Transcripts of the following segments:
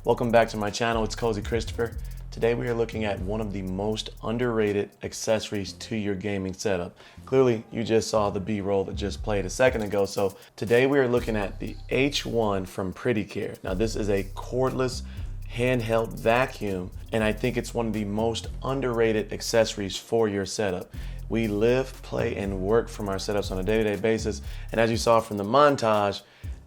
Welcome back to my channel, it's Cozy Christopher. Today we are looking at one of the most underrated accessories to your gaming setup. Clearly, you just saw the B-roll that just played a second ago, so today we are looking at the H1 from Prettycare. Now this is a cordless handheld vacuum, and I think it's one of the most underrated accessories for your setup. We live, play, and work from our setups on a day-to-day basis, and as you saw from the montage,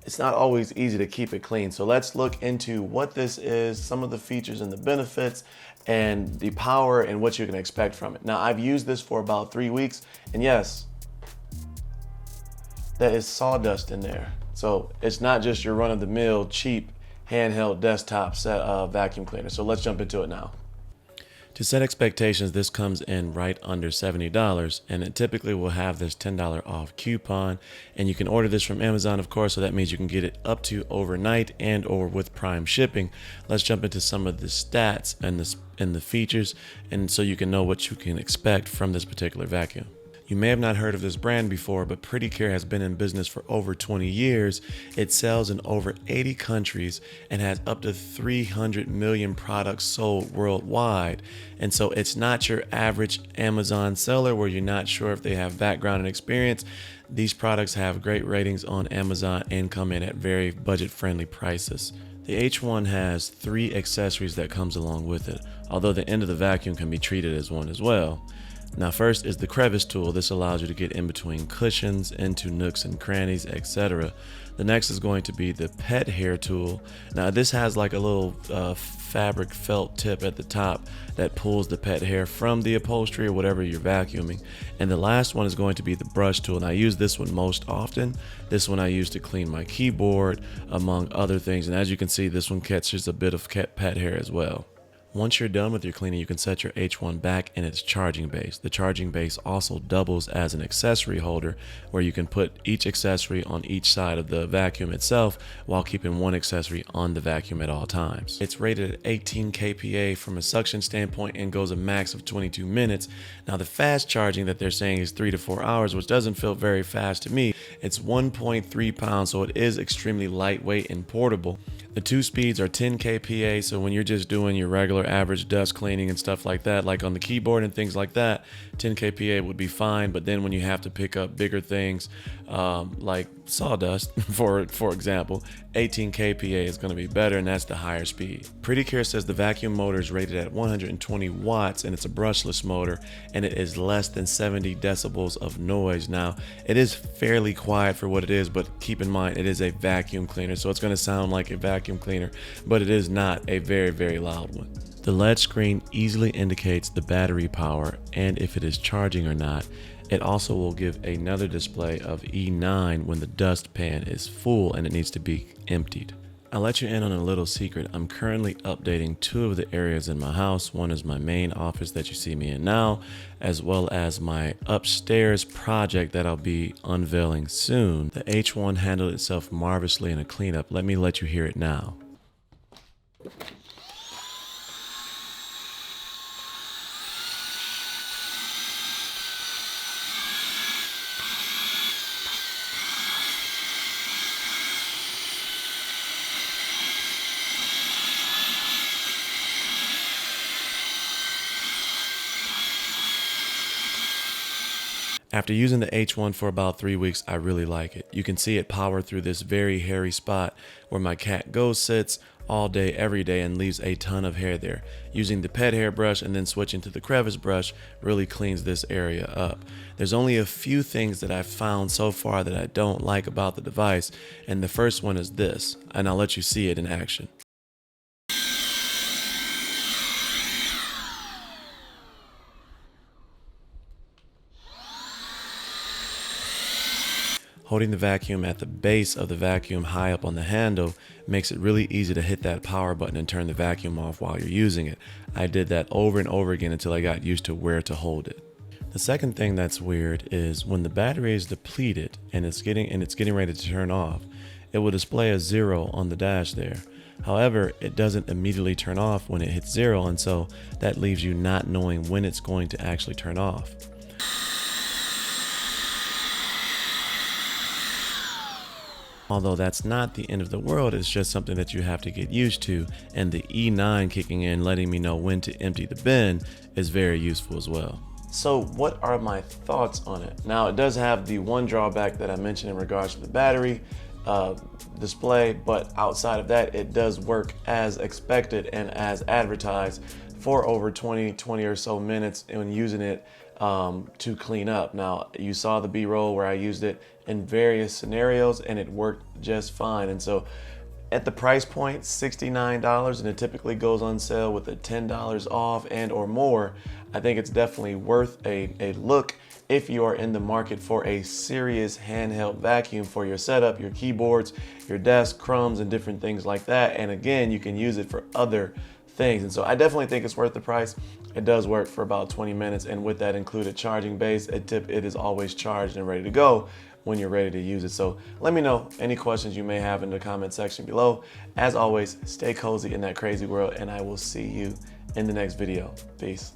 it's not always easy to keep it clean. So let's look into what this is, some of the features and the benefits, and the power and what you can expect from it. Now, I've used this for about 3 weeks, and yes, there is sawdust in there. So it's not just your run-of-the-mill cheap handheld desktop vacuum cleaner. So let's jump into it now. To set expectations, this comes in right under $70, and it typically will have this $10 off coupon, and you can order this from Amazon, of course, so that means you can get it up to overnight and or with Prime shipping. Let's jump into some of the stats and the features, and so you can know what you can expect from this particular vacuum. You may have not heard of this brand before, but Prettycare has been in business for over 20 years. It sells in over 80 countries and has up to 300 million products sold worldwide. And so it's not your average Amazon seller where you're not sure if they have background and experience. These products have great ratings on Amazon and come in at very budget-friendly prices. The H1 has 3 accessories that comes along with it, although the end of the vacuum can be treated as one as well. Now first is the crevice tool. This allows you to get in between cushions, into nooks and crannies, etc. The next is going to be the pet hair tool. Now this has like a little fabric felt tip at the top that pulls the pet hair from the upholstery or whatever you're vacuuming. And the last one is going to be the brush tool. And I use this one most often. This one I use to clean my keyboard, among other things. And as you can see, this one catches a bit of pet hair as well. Once you're done with your cleaning, you can set your H1 back in its charging base. The charging base also doubles as an accessory holder where you can put each accessory on each side of the vacuum itself while keeping one accessory on the vacuum at all times. It's rated at 18 kPa from a suction standpoint and goes a max of 22 minutes. Now the fast charging that they're saying is 3 to 4 hours, which doesn't feel very fast to me. It's 1.3 pounds, so it is extremely lightweight and portable. The 2 speeds are 10 kPa, so when you're just doing your regular average dust cleaning and stuff like that, like on the keyboard and things like that, 10 kPa would be fine. But then when you have to pick up bigger things like sawdust, for example, 18 kPa is going to be better, and that's the higher speed. Prettycare says the vacuum motor is rated at 120 watts, and it's a brushless motor, and it is less than 70 decibels of noise. Now, it is fairly quiet for what it is, but keep in mind, it is a vacuum cleaner, so it's going to sound like a vacuum cleaner, but it is not a very, very loud one. The LED screen easily indicates the battery power and if it is charging or not. It also will give another display of E9 when the dust pan is full and it needs to be emptied. I'll let you in on a little secret. I'm currently updating 2 of the areas in my house. One is my main office that you see me in now, as well as my upstairs project that I'll be unveiling soon. The H1 handled itself marvelously in a cleanup. Let me let you hear it now. After using the H1 for about 3 weeks, I really like it. You can see it power through this very hairy spot where my cat goes, sits all day, every day, and leaves a ton of hair there. Using the pet hair brush and then switching to the crevice brush really cleans this area up. There's only a few things that I've found so far that I don't like about the device, and the first one is this, and I'll let you see it in action. Holding the vacuum at the base of the vacuum high up on the handle makes it really easy to hit that power button and turn the vacuum off while you're using it. I did that over and over again until I got used to where to hold it. The second thing that's weird is when the battery is depleted and it's getting ready to turn off, it will display a 0 on the dash there. However, it doesn't immediately turn off when it hits 0, and so that leaves you not knowing when it's going to actually turn off. Although that's not the end of the world, it's just something that you have to get used to. And the E9 kicking in, letting me know when to empty the bin, is very useful as well. So what are my thoughts on it? Now, it does have the one drawback that I mentioned in regards to the battery display, but outside of that, it does work as expected and as advertised for over 20 or so minutes when using it to clean up. Now, you saw the B-roll where I used it in various scenarios and it worked just fine. And so at the price point, $69, and it typically goes on sale with a $10 off and or more, I think it's definitely worth a look if you are in the market for a serious handheld vacuum for your setup, your keyboards, your desk, crumbs, and different things like that. And again, you can use it for other things. And so I definitely think it's worth the price. It does work for about 20 minutes. And with that included charging base, it is always charged and ready to go when you're ready to use it. So let me know any questions you may have in the comment section below. As always, stay cozy in that crazy world, and I will see you in the next video. Peace.